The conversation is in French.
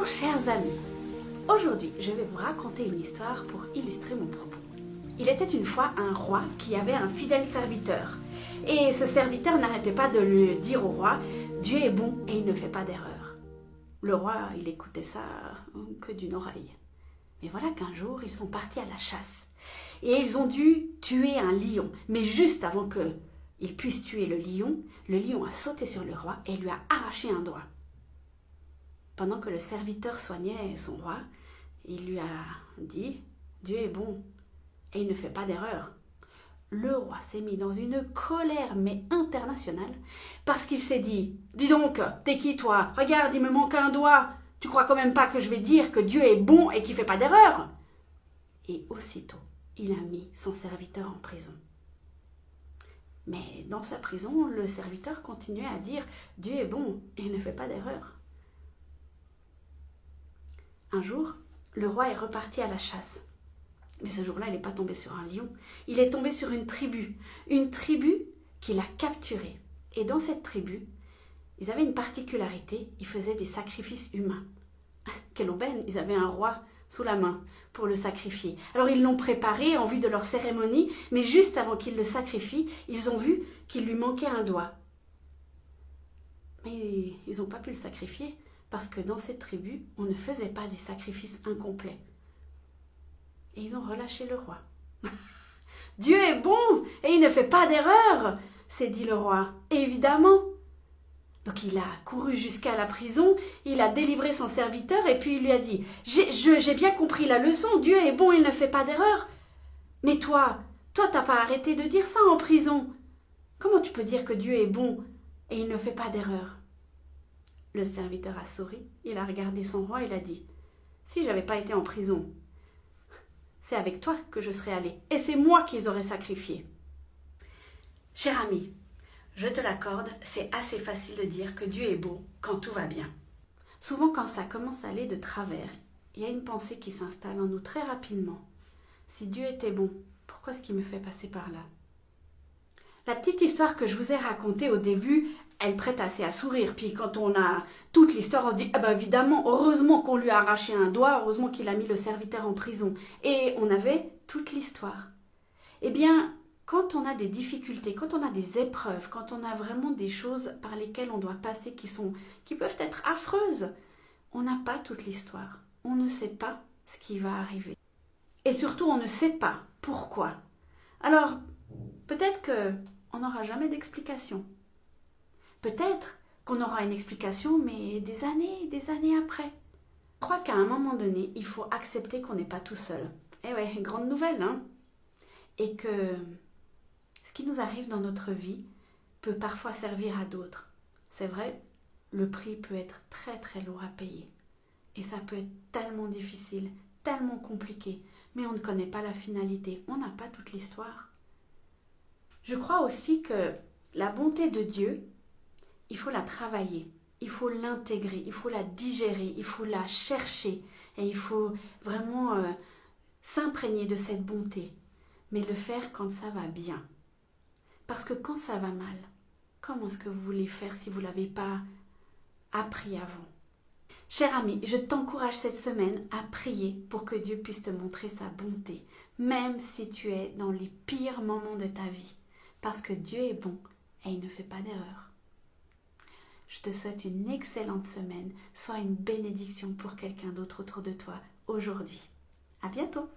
Bonjour chers amis, aujourd'hui je vais vous raconter une histoire pour illustrer mon propos. Il était une fois un roi qui avait un fidèle serviteur et ce serviteur n'arrêtait pas de lui dire au roi « Dieu est bon et il ne fait pas d'erreur ». Le roi, il écoutait ça que d'une oreille. Mais voilà qu'un jour ils sont partis à la chasse et ils ont dû tuer un lion, mais juste avant qu'ils puissent tuer le lion a sauté sur le roi et lui a arraché un doigt. Pendant que le serviteur soignait son roi, il lui a dit « Dieu est bon et il ne fait pas d'erreur ». Le roi s'est mis dans une colère mais internationale parce qu'il s'est dit « Dis donc, t'es qui toi? Regarde, il me manque un doigt. Tu crois quand même pas que je vais dire que Dieu est bon et qu'il ne fait pas d'erreur ?» Et aussitôt, il a mis son serviteur en prison. Mais dans sa prison, le serviteur continuait à dire « Dieu est bon et il ne fait pas d'erreur ». Un jour, le roi est reparti à la chasse. Mais ce jour-là, il n'est pas tombé sur un lion. Il est tombé sur une tribu qu'il a capturée. Et dans cette tribu, ils avaient une particularité, ils faisaient des sacrifices humains. Quelle aubaine, ils avaient un roi sous la main pour le sacrifier. Alors ils l'ont préparé en vue de leur cérémonie, mais juste avant qu'ils le sacrifient, ils ont vu qu'il lui manquait un doigt. Mais ils n'ont pas pu le sacrifier, parce que dans cette tribu, on ne faisait pas des sacrifices incomplets. Et ils ont relâché le roi. « Dieu est bon et il ne fait pas d'erreur !» s'est dit le roi. Et évidemment. Donc il a couru jusqu'à la prison, il a délivré son serviteur et puis il lui a dit « J'ai bien compris la leçon, Dieu est bon, il ne fait pas d'erreur. Mais toi, t'as pas arrêté de dire ça en prison. Comment tu peux dire que Dieu est bon et il ne fait pas d'erreur ?» Le serviteur a souri, il a regardé son roi et il a dit « Si j'avais pas été en prison, c'est avec toi que je serais allé, et c'est moi qu'ils auraient sacrifié. » Cher ami, je te l'accorde, c'est assez facile de dire que Dieu est beau quand tout va bien. Souvent quand ça commence à aller de travers, il y a une pensée qui s'installe en nous très rapidement. Si Dieu était bon, pourquoi est-ce qu'il me fait passer par là? La petite histoire que je vous ai racontée au début, elle prête assez à sourire. Puis quand on a toute l'histoire, on se dit « Ah ben évidemment, heureusement qu'on lui a arraché un doigt, heureusement qu'il a mis le serviteur en prison. » Et on avait toute l'histoire. Eh bien, quand on a des difficultés, quand on a des épreuves, quand on a vraiment des choses par lesquelles on doit passer qui peuvent être affreuses, on n'a pas toute l'histoire. On ne sait pas ce qui va arriver. Et surtout, on ne sait pas pourquoi. Alors, peut-être qu'on n'aura jamais d'explication. Peut-être qu'on aura une explication, mais des années après. Je crois qu'à un moment donné, il faut accepter qu'on n'est pas tout seul. Eh ouais, grande nouvelle, hein? Et que ce qui nous arrive dans notre vie peut parfois servir à d'autres. C'est vrai, le prix peut être très très lourd à payer. Et ça peut être tellement difficile, tellement compliqué, mais on ne connaît pas la finalité, on n'a pas toute l'histoire. Je crois aussi que la bonté de Dieu, il faut la travailler, il faut l'intégrer, il faut la digérer, il faut la chercher et il faut vraiment s'imprégner de cette bonté, mais le faire quand ça va bien. Parce que quand ça va mal, comment est-ce que vous voulez faire si vous ne l'avez pas appris avant? Cher ami, je t'encourage cette semaine à prier pour que Dieu puisse te montrer sa bonté, même si tu es dans les pires moments de ta vie, parce que Dieu est bon et il ne fait pas d'erreur. Je te souhaite une excellente semaine, sois une bénédiction pour quelqu'un d'autre autour de toi aujourd'hui. À bientôt!